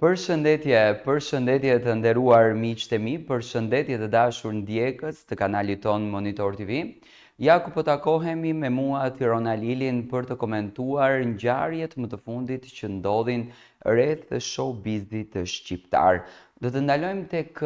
Përshëndetje të nderuar miqtë e mi, përshëndetje të dashur ndjekës të kanalit ton Monitor TV. Ja ku po takohemi me mua Tirona Lilin për të komentuar ngjarjet më të fundit që ndodhin rreth showbizit shqiptar. Do të ndalojmë tek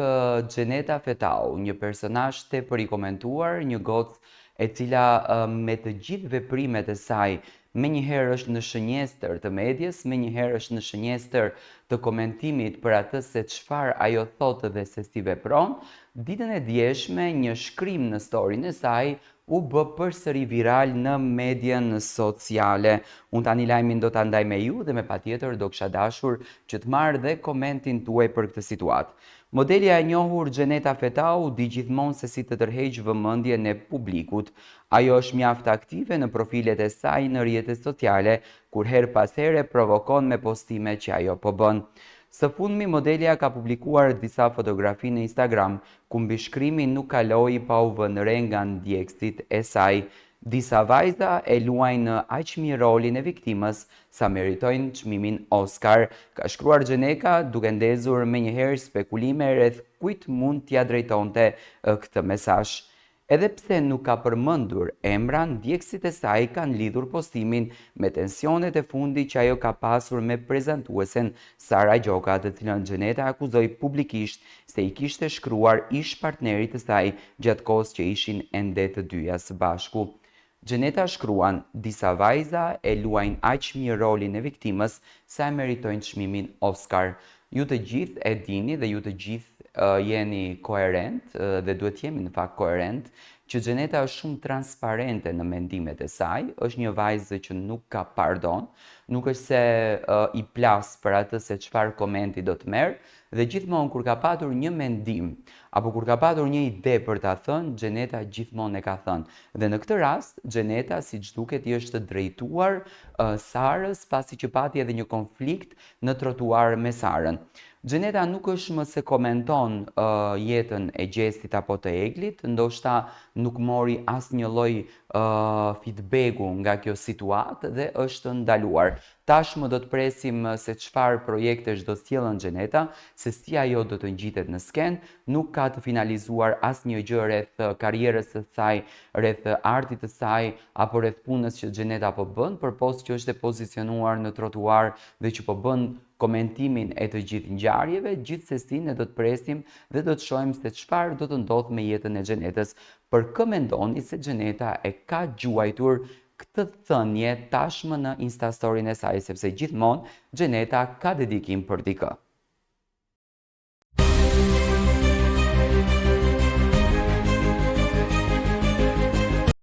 Xheneta Fetau, një personazh tepër i komentuar, një gocë e cila me të gjithë veprimet e saj me njëherë është në shënjestër të medjes, me njëherë është në shënjestër të komentimit për atë se çfarë ajo thotë dhe se si vepron. Ditën e djeshme një shkrim në storynë e saj u bë përsëri viral në medjen sociale. Unë tani lajmin do ta ndaj me ju dhe me patjetër do kisha dashur që të marr dhe komentin tuaj për këtë situatë. Modelja e njohur Xheneta Fetau di gjithmonë se si të tërheqë vëmendjen e publikut. Ajo është mjaft aktive në profilet e saj në rrjetet sociale, kur her pas here provokon me postime që ajo po bën. Së fundmi modelja ka publikuar disa fotografi në Instagram, ku mbi shkrimin nuk kaloi pa u vënë re nga ndjekësit e saj. Disa vajza e luajnë aq mirë rolin e viktimës sa meritojnë çmimin Oscar, ka shkruar Xheneta duke ndezur menjëherë spekulime rreth kujt mund t'ia drejtonte këtë mesazh. Edhe pse nuk ka përmendur emra, ndjekësit e saj kanë lidhur postimin me tensionet e fundit që ajo ka pasur me prezantuesen Sara Gjoka, të cilën Xheneta akuzoi publikisht se i kishte shkruar ish partnerit të saj gjatë kohës që ishin ende të dyja së bashku. Xheneta shkruan, disa vajza e luajnë aq mirë rolin e viktimës sa e meritojnë çmimin Oscar. Ju të gjithë e dini dhe ju të gjithë jeni koherent dhe duhet jemi në fakt koherent që Xheneta është shumë transparente në mendimet e saj, është një vajzë që nuk ka pardon, nuk është se i plas për atë se çfarë komenti do të merr, dhe gjithmonë kur ka patur një mendim apo kur ka patur një ide për ta thënë, Xheneta gjithmonë e ka thënë. Dhe në këtë rast, Xheneta siç duket i është drejtuar Sarës pasi që pati edhe një konflikt në trotuar me Sarën. Xheneta nuk është më se komenton jetën e Gjestit apo të Eglit, ndoshta nuk mori asnjë lloj feedbacku nga kjo situatë dhe është ndaluar. Tashmë do të presim se çfarë projektesh do sjellën Xheneta, se si ajo do të ngjitet në skenë, nuk ka të finalizuar asnjë gjë rreth karrierës së saj, rreth artit të saj apo rreth punës që Xheneta po bën, përposë që është e pozicionuar në trotuar dhe që po bën komentimin e të gjithë ngjarjeve. Gjithsesi ne do të presim dhe do të shohim se çfarë do të ndodhë me jetën e Xhenetës. Për kë mendoni se Xheneta e ka gjuajtur këtë thënie tashmë në Instastorynë e saj, sepse gjithmonë Xheneta ka dedikim për dikë.